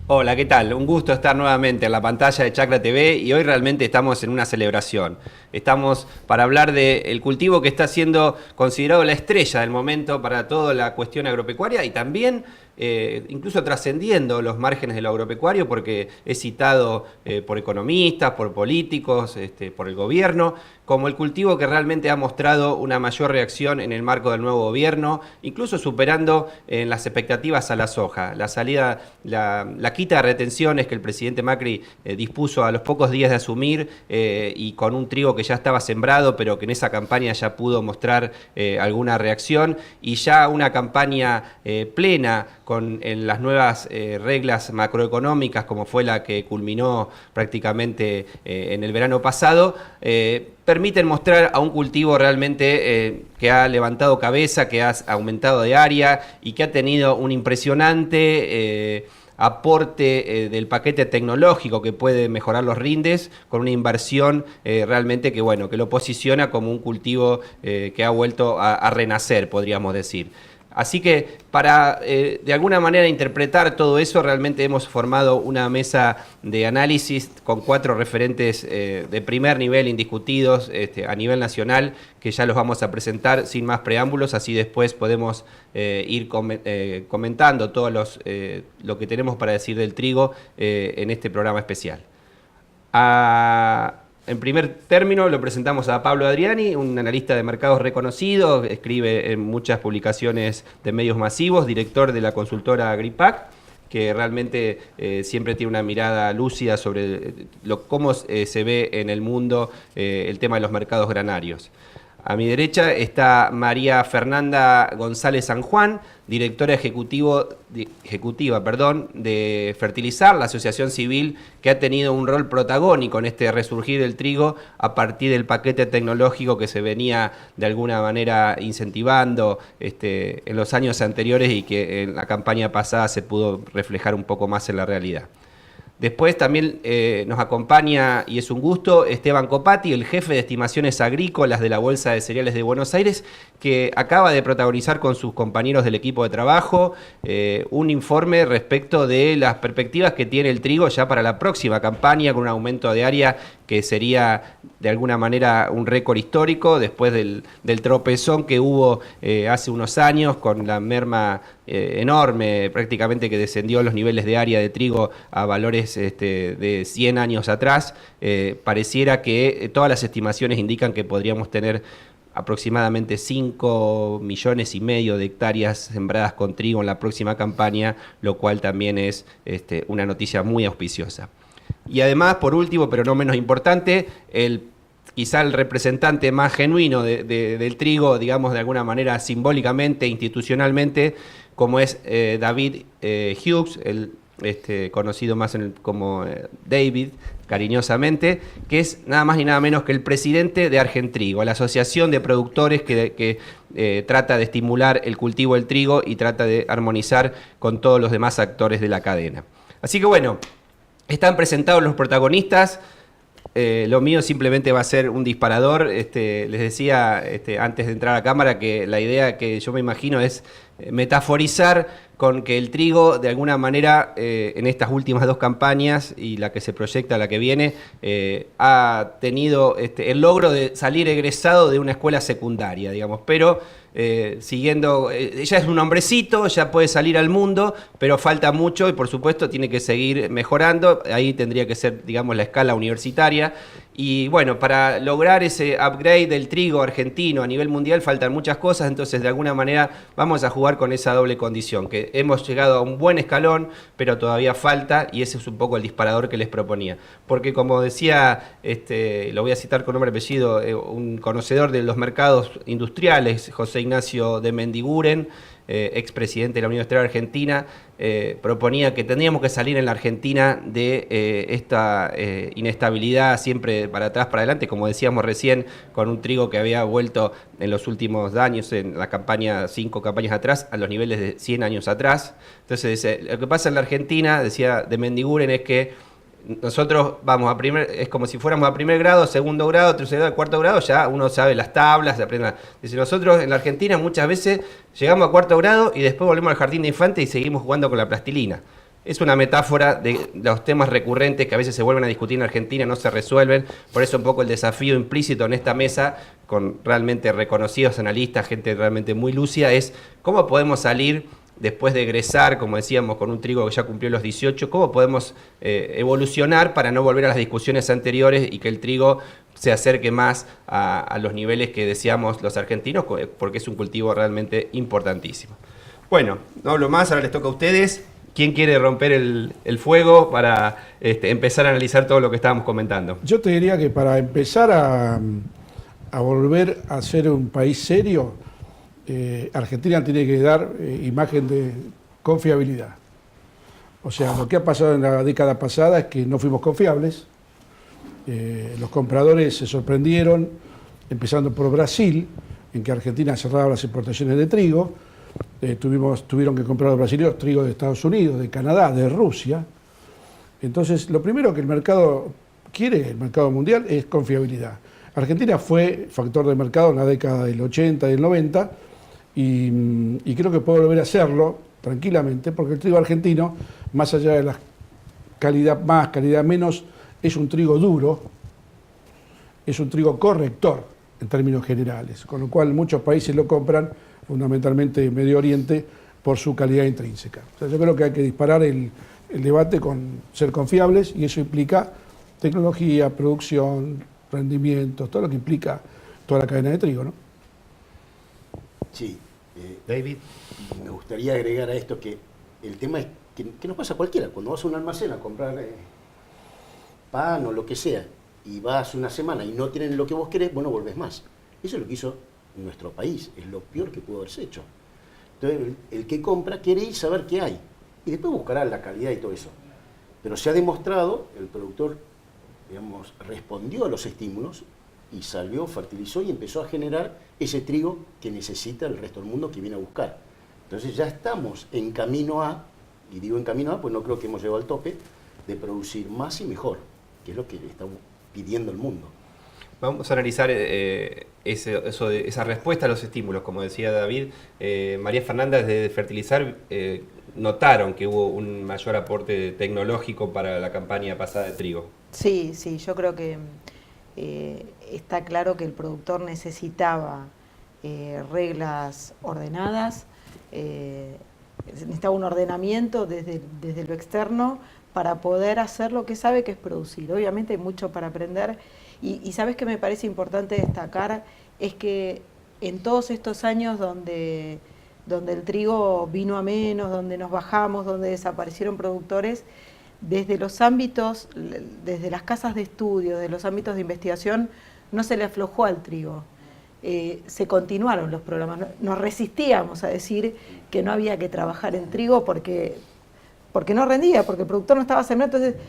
Hola, ¿qué tal? Un gusto estar nuevamente en la pantalla de Chacra TV y hoy realmente estamos en una celebración. Estamos para hablar del cultivo que está siendo considerado la estrella del momento para toda la cuestión agropecuaria y también incluso trascendiendo los márgenes de lo agropecuario porque es citado por economistas, por políticos, por el gobierno, como el cultivo que realmente ha mostrado una mayor reacción en el marco del nuevo gobierno, incluso superando en las expectativas a la soja. La salida, la quita de retenciones que el presidente Macri dispuso a los pocos días de asumir y con un trigo que ya estaba sembrado, pero que en esa campaña ya pudo mostrar alguna reacción y ya una campaña plena con las nuevas reglas macroeconómicas, como fue la que culminó prácticamente en el verano pasado, permiten mostrar a un cultivo realmente que ha levantado cabeza, que ha aumentado de área y que ha tenido un impresionante aporte del paquete tecnológico que puede mejorar los rindes con una inversión realmente que, bueno, que lo posiciona como un cultivo que ha vuelto a renacer, podríamos decir. Así que para de alguna manera interpretar todo eso, realmente hemos formado una mesa de análisis con 4 referentes de primer nivel indiscutidos a nivel nacional, que ya los vamos a presentar sin más preámbulos, así después podemos ir comentando todo lo que tenemos para decir del trigo en este programa especial. En primer término lo presentamos a Pablo Adriani, un analista de mercados reconocido, escribe en muchas publicaciones de medios masivos, director de la consultora Agripac, que realmente siempre tiene una mirada lúcida sobre cómo se ve en el mundo el tema de los mercados granarios. A mi derecha está María Fernanda González San Juan, directora ejecutiva de Fertilizar, la asociación civil que ha tenido un rol protagónico en este resurgir del trigo a partir del paquete tecnológico que se venía de alguna manera incentivando en los años anteriores y que en la campaña pasada se pudo reflejar un poco más en la realidad. Después también nos acompaña, y es un gusto, Esteban Copati, el jefe de estimaciones agrícolas de la Bolsa de Cereales de Buenos Aires, que acaba de protagonizar con sus compañeros del equipo de trabajo un informe respecto de las perspectivas que tiene el trigo ya para la próxima campaña, con un aumento de área que sería de alguna manera un récord histórico después del tropezón que hubo hace unos años con la merma enorme, prácticamente que descendió los niveles de área de trigo a valores de 100 años atrás. Pareciera que todas las estimaciones indican que podríamos tener aproximadamente 5,5 millones de hectáreas sembradas con trigo en la próxima campaña, lo cual también es una noticia muy auspiciosa. Y además, por último, pero no menos importante, quizá el representante más genuino del trigo, digamos de alguna manera simbólicamente, institucionalmente, como es David Hughes, conocido más como David, cariñosamente, que es nada más ni nada menos que el presidente de Argentrigo, la asociación de productores que trata de estimular el cultivo del trigo y trata de armonizar con todos los demás actores de la cadena. Así que bueno, están presentados los protagonistas. Lo mío simplemente va a ser un disparador. Les decía antes de entrar a cámara que la idea que yo me imagino es metaforizar con que el trigo de alguna manera en estas últimas 2 campañas y la que se proyecta, la que viene, ha tenido el logro de salir egresado de una escuela secundaria, digamos, pero siguiendo, ya es un hombrecito, ya puede salir al mundo, pero falta mucho y por supuesto tiene que seguir mejorando. Ahí tendría que ser, digamos, la escala universitaria. Y bueno, para lograr ese upgrade del trigo argentino a nivel mundial faltan muchas cosas, entonces de alguna manera vamos a jugar con esa doble condición, que hemos llegado a un buen escalón, pero todavía falta, y ese es un poco el disparador que les proponía. Porque como decía, lo voy a citar con nombre y apellido, un conocedor de los mercados industriales, José Ignacio de Mendiguren, expresidente de la Unión Industrial Argentina, proponía que tendríamos que salir en la Argentina de esta inestabilidad siempre para atrás, para adelante, como decíamos recién, con un trigo que había vuelto en los últimos años, en la campaña, 5 campañas atrás, a los niveles de 100 años atrás. Entonces, lo que pasa en la Argentina, decía de Mendiguren, es que nosotros vamos es como si fuéramos a primer grado, segundo grado, tercer grado, cuarto grado, ya uno sabe las tablas, se aprende. Dice, nosotros en la Argentina muchas veces llegamos a cuarto grado y después volvemos al jardín de infantes y seguimos jugando con la plastilina. Es una metáfora de los temas recurrentes que a veces se vuelven a discutir en Argentina, no se resuelven. Por eso un poco el desafío implícito en esta mesa, con realmente reconocidos analistas, gente realmente muy lúcida, es cómo podemos salir después de egresar, como decíamos, con un trigo que ya cumplió los 18, cómo podemos evolucionar para no volver a las discusiones anteriores y que el trigo se acerque más a los niveles que deseamos los argentinos, porque es un cultivo realmente importantísimo. Bueno, no hablo más, ahora les toca a ustedes. ¿Quién quiere romper el fuego para empezar a analizar todo lo que estábamos comentando? Yo te diría que para empezar a volver a ser un país serio, Argentina tiene que dar imagen de confiabilidad. O sea, lo que ha pasado en la década pasada es que no fuimos confiables. Los compradores se sorprendieron, empezando por Brasil, en que Argentina cerraba las exportaciones de trigo. Tuvieron que comprar los brasileños trigo de Estados Unidos, de Canadá, de Rusia. Entonces, lo primero que el mercado quiere, el mercado mundial, es confiabilidad. Argentina fue factor de mercado en la década del 80 y del 90 y creo que puede volver a hacerlo tranquilamente, porque el trigo argentino, más allá de la calidad más, calidad menos, es un trigo duro, es un trigo corrector en términos generales, con lo cual muchos países lo compran, fundamentalmente Medio Oriente, por su calidad intrínseca. O sea, yo creo que hay que disparar el debate con ser confiables y eso implica tecnología, producción, rendimientos, todo lo que implica toda la cadena de trigo, ¿no? Sí. David. Me gustaría agregar a esto que el tema es que nos pasa a cualquiera. Cuando vas a un almacén a comprar pan o lo que sea y vas una semana y no tienen lo que vos querés, bueno, volvés más. Eso es lo que hizo nuestro país, es lo peor que pudo haberse hecho. Entonces, el que compra quiere ir a saber qué hay y después buscará la calidad y todo eso. Pero se ha demostrado, el productor, digamos, respondió a los estímulos y salió, fertilizó y empezó a generar ese trigo que necesita el resto del mundo que viene a buscar. Entonces ya estamos en camino a, y digo en camino a, pues no creo que hemos llegado al tope, de producir más y mejor, que es lo que estamos pidiendo el mundo. Vamos a analizar esa respuesta a los estímulos, como decía David. María Fernanda, desde Fertilizar, notaron que hubo un mayor aporte tecnológico para la campaña pasada de trigo. Sí, sí, yo creo que está claro que el productor necesitaba reglas ordenadas, necesitaba un ordenamiento desde lo externo para poder hacer lo que sabe que es producir. Obviamente hay mucho para aprender y sabes que me parece importante destacar es que en todos estos años donde el trigo vino a menos, donde nos bajamos, donde desaparecieron productores, desde los ámbitos, desde las casas de estudio, de los ámbitos de investigación, no se le aflojó al trigo. Se continuaron los programas. Nos resistíamos a decir que no había que trabajar en trigo porque no rendía, porque el productor no estaba sembrando. Entonces,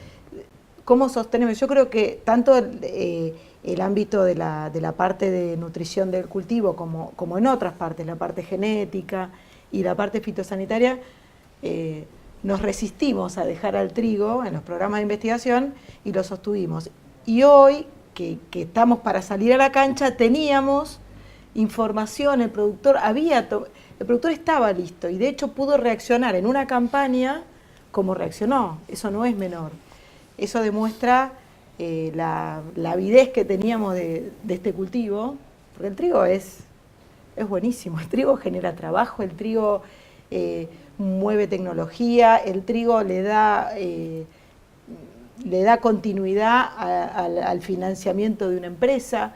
¿cómo sostenemos? Yo creo que tanto el ámbito de la parte de nutrición del cultivo como en otras partes, la parte genética y la parte fitosanitaria, nos resistimos a dejar al trigo en los programas de investigación y lo sostuvimos. Y hoy, que estamos para salir a la cancha, teníamos información, el productor estaba listo y de hecho pudo reaccionar en una campaña como reaccionó. Eso no es menor. Eso demuestra la avidez que teníamos de este cultivo, porque el trigo es buenísimo, el trigo genera trabajo, el trigo mueve tecnología, el trigo le da continuidad al financiamiento de una empresa,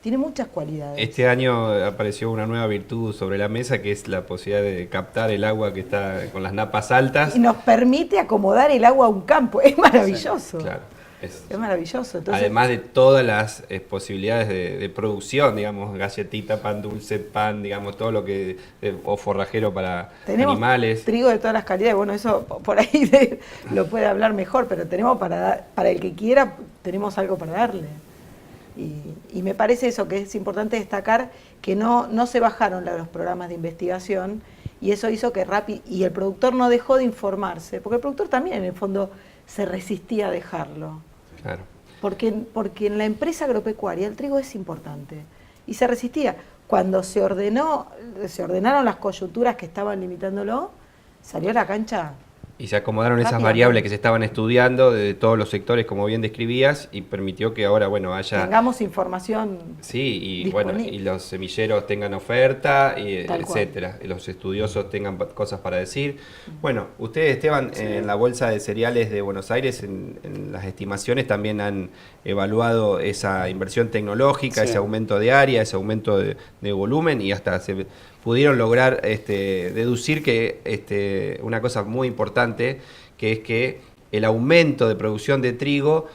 tiene muchas cualidades. Este año apareció una nueva virtud sobre la mesa que es la posibilidad de captar el agua que está con las napas altas. Y nos permite acomodar el agua a un campo, es maravilloso. Claro. Es maravilloso. Entonces, además de todas las posibilidades de producción, digamos, galletita, pan dulce, pan, digamos, todo lo que, o forrajero para animales. Trigo de todas las calidades, bueno, eso por ahí lo puede hablar mejor, pero tenemos para el que quiera, tenemos algo para darle. Y me parece eso, que es importante destacar que no se bajaron los programas de investigación y eso hizo que y el productor no dejó de informarse, porque el productor también en el fondo se resistía a dejarlo. Claro. Porque en la empresa agropecuaria el trigo es importante y se resistía. Cuando se ordenaron las coyunturas que estaban limitándolo, salió a la cancha Y se acomodaron esas Rápidamente. variables que se estaban estudiando de todos los sectores, como bien describías, y permitió que ahora, bueno, haya... Tengamos información. Sí, y disponible. bueno, y los semilleros tengan oferta, y Tal cual. etcétera, y los estudiosos tengan cosas para decir. Bueno, ustedes, Esteban, en la Bolsa de Cereales de Buenos Aires, en las estimaciones también han evaluado esa inversión tecnológica, Sí. ese aumento de área, ese aumento de volumen, y hasta se pudieron lograr deducir que una cosa muy importante, que es que el aumento de producción de trigo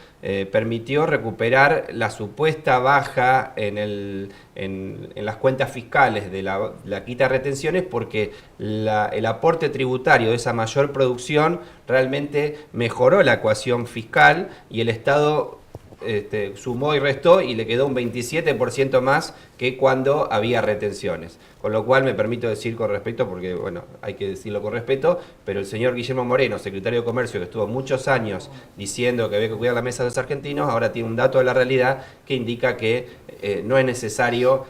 permitió recuperar la supuesta baja en las cuentas fiscales de la quita de retenciones, porque el aporte tributario de esa mayor producción realmente mejoró la ecuación fiscal, y el Estado sumó y restó y le quedó un 27% más que cuando había retenciones. Con lo cual me permito decir con respeto, porque bueno, hay que decirlo con respeto, pero el señor Guillermo Moreno, secretario de Comercio, que estuvo muchos años diciendo que había que cuidar la mesa de los argentinos, ahora tiene un dato de la realidad que indica que no es necesario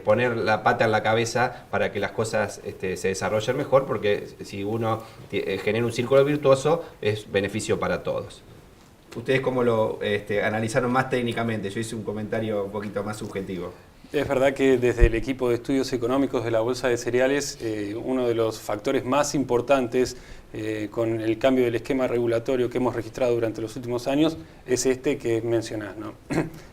poner la pata en la cabeza para que las cosas se desarrollen mejor, porque si uno genera un círculo virtuoso es beneficio para todos. ¿Ustedes cómo lo analizaron más técnicamente? Yo hice un comentario un poquito más subjetivo. Es verdad que desde el equipo de estudios económicos de la Bolsa de Cereales, uno de los factores más importantes con el cambio del esquema regulatorio que hemos registrado durante los últimos años es este que mencionás, ¿no?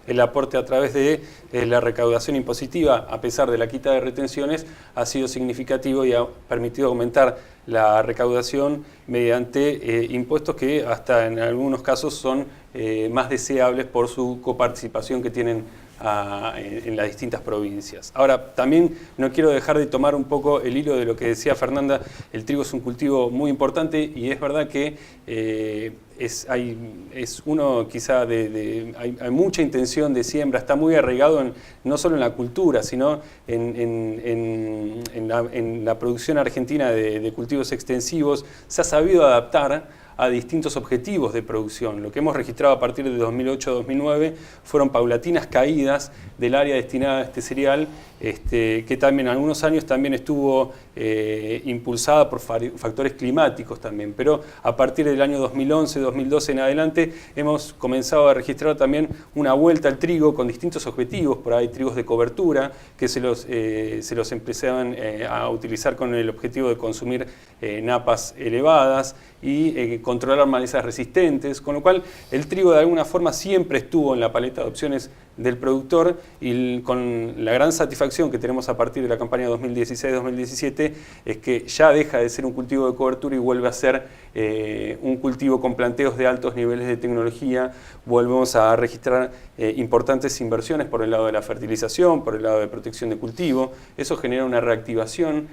El aporte a través de la recaudación impositiva, a pesar de la quita de retenciones, ha sido significativo y ha permitido aumentar la recaudación mediante impuestos que hasta en algunos casos son más deseables por su coparticipación que tienen en las distintas provincias. Ahora, también no quiero dejar de tomar un poco el hilo de lo que decía Fernanda. El trigo es un cultivo muy importante y es verdad que hay mucha intención de siembra, está muy arraigado no solo en la cultura, sino en la producción argentina de cultivos extensivos. Se ha sabido adaptar a distintos objetivos de producción. Lo que hemos registrado a partir de 2008-2009 fueron paulatinas caídas del área destinada a este cereal, que también en algunos años también estuvo impulsada por factores climáticos también, pero a partir del año 2011-2012 en adelante hemos comenzado a registrar también una vuelta al trigo con distintos objetivos. Por ahí trigos de cobertura que se los empezaban a utilizar con el objetivo de consumir napas elevadas y controlar malezas resistentes, con lo cual el trigo de alguna forma siempre estuvo en la paleta de opciones del productor, y con la gran satisfacción que tenemos a partir de la campaña 2016-2017 es que ya deja de ser un cultivo de cobertura y vuelve a ser un cultivo con planteos de altos niveles de tecnología. Volvemos a registrar importantes inversiones por el lado de la fertilización, por el lado de protección de cultivo. Eso genera una reactivación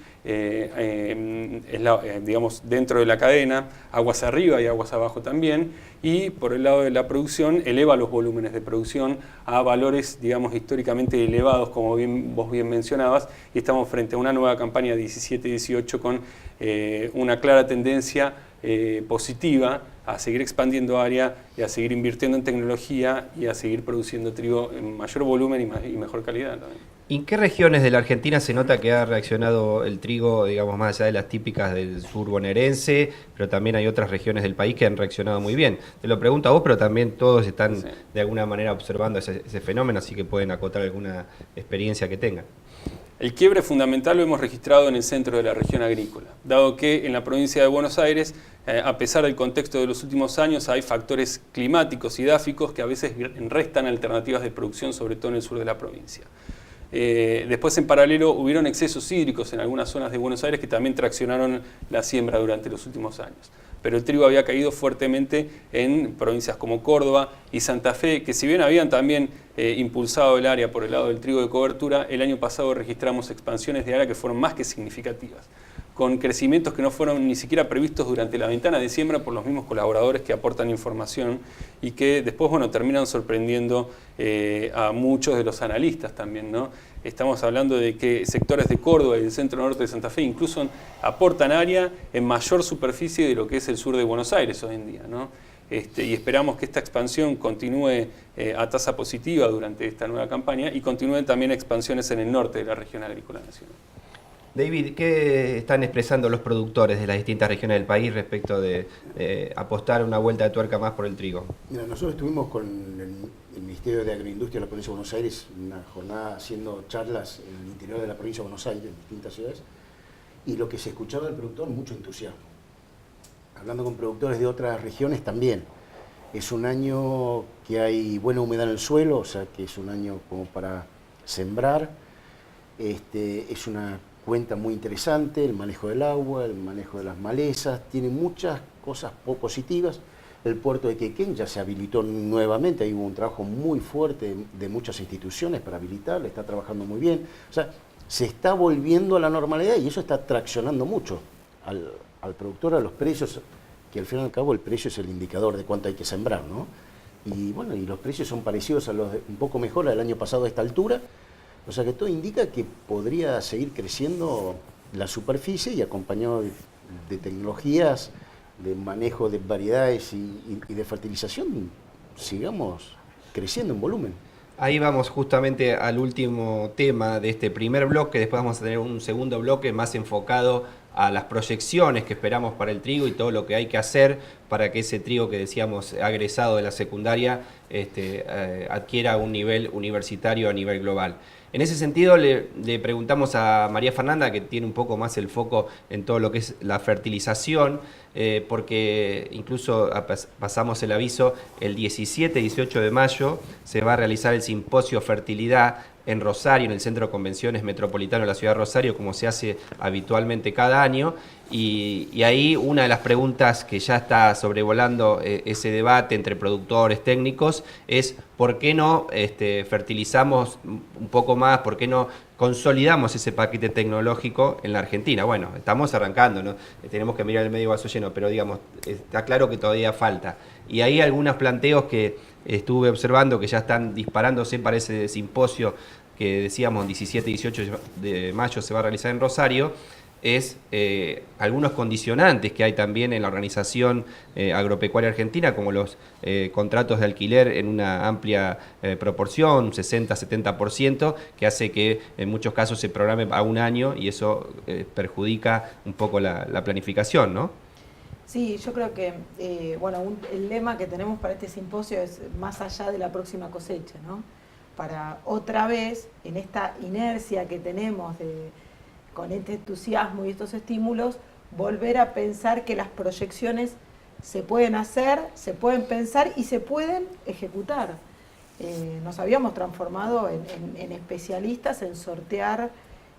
digamos, dentro de la cadena, aguas arriba y aguas abajo también, y por el lado de la producción eleva los volúmenes de producción a valores, digamos, históricamente elevados, como vos bien mencionabas, y estamos frente a una nueva campaña 17-18 con una clara tendencia positiva a seguir expandiendo área y a seguir invirtiendo en tecnología y a seguir produciendo trigo en mayor volumen y mejor calidad también. ¿Y en qué regiones de la Argentina se nota que ha reaccionado el trigo, digamos, más allá de las típicas del sur bonaerense, pero también hay otras regiones del país que han reaccionado muy bien? Te lo pregunto a vos, pero también todos están de alguna manera observando ese fenómeno, así que pueden acotar alguna experiencia que tengan. El quiebre fundamental lo hemos registrado en el centro de la región agrícola, dado que en la provincia de Buenos Aires, a pesar del contexto de los últimos años, hay factores climáticos y dáficos que a veces restan alternativas de producción, sobre todo en el sur de la provincia. Después, en paralelo, hubieron excesos hídricos en algunas zonas de Buenos Aires que también traccionaron la siembra durante los últimos años. Pero el trigo había caído fuertemente en provincias como Córdoba y Santa Fe, que si bien habían también impulsado el área por el lado del trigo de cobertura, el año pasado registramos expansiones de área que fueron más que significativas, con crecimientos que no fueron ni siquiera previstos durante la ventana de siembra por los mismos colaboradores que aportan información y que después, bueno, terminan sorprendiendo a muchos de los analistas también, ¿no? Estamos hablando de que sectores de Córdoba y del centro norte de Santa Fe incluso aportan área en mayor superficie de lo que es el sur de Buenos Aires hoy en día, ¿no? Y esperamos que esta expansión continúe a tasa positiva durante esta nueva campaña y continúen también expansiones en el norte de la región agrícola nacional. David, ¿qué están expresando los productores de las distintas regiones del país respecto de apostar una vuelta de tuerca más por el trigo? Mira, nosotros estuvimos con el Ministerio de Agroindustria de la Provincia de Buenos Aires, una jornada haciendo charlas en el interior de la Provincia de Buenos Aires, en distintas ciudades, y lo que se escuchaba del productor, mucho entusiasmo. Hablando con productores de otras regiones también. Es un año que hay buena humedad en el suelo, o sea que es un año como para sembrar. Es una cuenta muy interesante, el manejo del agua, el manejo de las malezas, tiene muchas cosas positivas. El puerto de Quequén ya se habilitó nuevamente, ahí hubo un trabajo muy fuerte de muchas instituciones para habilitarlo, está trabajando muy bien. O sea, se está volviendo a la normalidad y eso está traccionando mucho al productor, a los precios, que al fin y al cabo el precio es el indicador de cuánto hay que sembrar, ¿no? Y bueno, y los precios son parecidos a los un poco mejor al año pasado a esta altura. O sea que todo indica que podría seguir creciendo la superficie y acompañado de tecnologías, de manejo de variedades y de fertilización, sigamos creciendo en volumen. Ahí vamos justamente al último tema de este primer bloque, después vamos a tener un segundo bloque más enfocado a las proyecciones que esperamos para el trigo y todo lo que hay que hacer para que ese trigo que decíamos ha egresado de la secundaria adquiera un nivel universitario a nivel global. En ese sentido le preguntamos a María Fernanda, que tiene un poco más el foco en todo lo que es la fertilización, porque incluso pasamos el aviso, el 17 y 18 de mayo se va a realizar el simposio Fertilidad en Rosario, en el Centro de Convenciones Metropolitano de la Ciudad de Rosario, como se hace habitualmente cada año. Y ahí una de las preguntas que ya está sobrevolando ese debate entre productores, técnicos, es ¿por qué no fertilizamos un poco más? ¿Por qué no consolidamos ese paquete tecnológico en la Argentina? Bueno, estamos arrancando, ¿no? Tenemos que mirar el medio vaso lleno, pero digamos, está claro que todavía falta. Y hay algunos planteos que estuve observando que ya están disparándose para ese simposio que decíamos 17 y 18 de mayo se va a realizar en Rosario, es algunos condicionantes que hay también en la organización agropecuaria argentina, como los contratos de alquiler en una amplia proporción, 60-70%, que hace que en muchos casos se programe a un año y eso perjudica un poco la planificación, ¿no? Sí, yo creo que el lema que tenemos para este simposio es más allá de la próxima cosecha, ¿no? Para otra vez, en esta inercia que tenemos con este entusiasmo y estos estímulos, volver a pensar que las proyecciones se pueden hacer, se pueden pensar y se pueden ejecutar. Nos habíamos transformado en especialistas en sortear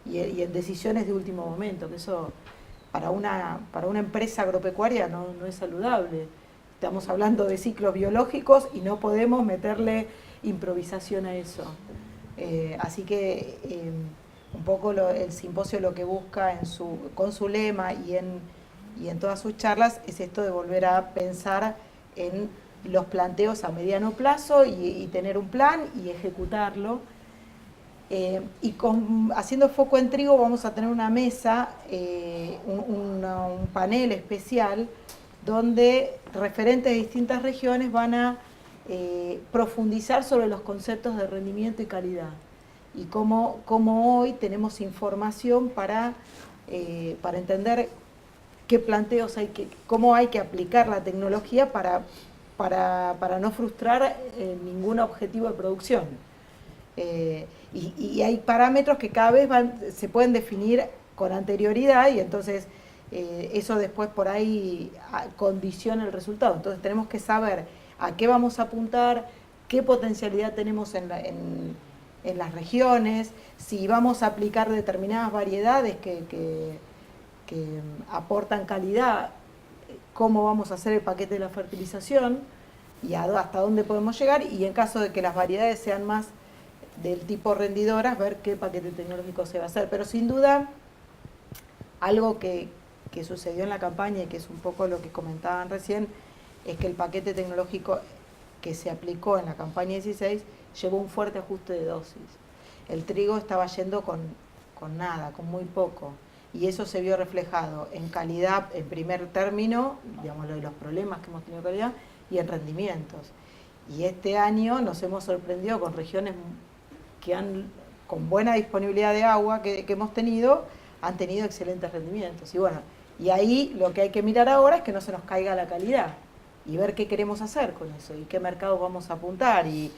y en decisiones de último momento, que eso para una empresa agropecuaria no es saludable. Estamos hablando de ciclos biológicos y no podemos meterle improvisación a eso. Así que un poco el simposio lo que busca con su lema y en todas sus charlas es esto de volver a pensar en los planteos a mediano plazo y tener un plan y ejecutarlo. Haciendo foco en trigo vamos a tener una mesa, un panel especial donde referentes de distintas regiones van a profundizar sobre los conceptos de rendimiento y calidad y cómo hoy tenemos información para entender qué planteos cómo hay que aplicar la tecnología para no frustrar ningún objetivo de producción. Y hay parámetros que cada vez se pueden definir con anterioridad y entonces eso después por ahí condiciona el resultado. Entonces tenemos que saber a qué vamos a apuntar, qué potencialidad tenemos en las regiones, si vamos a aplicar determinadas variedades que aportan calidad, cómo vamos a hacer el paquete de la fertilización y hasta dónde podemos llegar, y en caso de que las variedades sean más del tipo rendidoras, ver qué paquete tecnológico se va a hacer. Pero sin duda, algo que sucedió en la campaña y que es un poco lo que comentaban recién, es que el paquete tecnológico que se aplicó en la campaña 16 llevó un fuerte ajuste de dosis. El trigo estaba yendo con nada, con muy poco, y eso se vio reflejado en calidad en primer término, digamos, de los problemas que hemos tenido de calidad, y en rendimientos. Y este año nos hemos sorprendido con regiones con buena disponibilidad de agua que hemos tenido, han tenido excelentes rendimientos. Y bueno, y ahí lo que hay que mirar ahora es que no se nos caiga la calidad y ver qué queremos hacer con eso y qué mercados vamos a apuntar y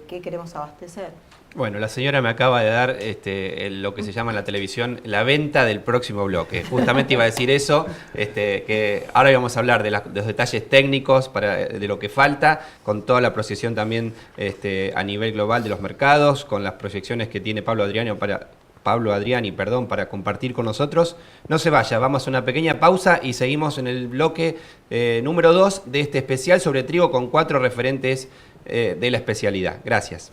qué queremos abastecer. Bueno, la señora me acaba de dar lo que se llama en la televisión la venta del próximo bloque. Justamente iba a decir eso, que ahora íbamos a hablar de los detalles técnicos, de lo que falta, con toda la proyección también a nivel global de los mercados, con las proyecciones que tiene Pablo Adriani para compartir con nosotros. No se vaya, vamos a una pequeña pausa y seguimos en el bloque número 2 de este especial sobre trigo con 4 referentes de la especialidad. Gracias.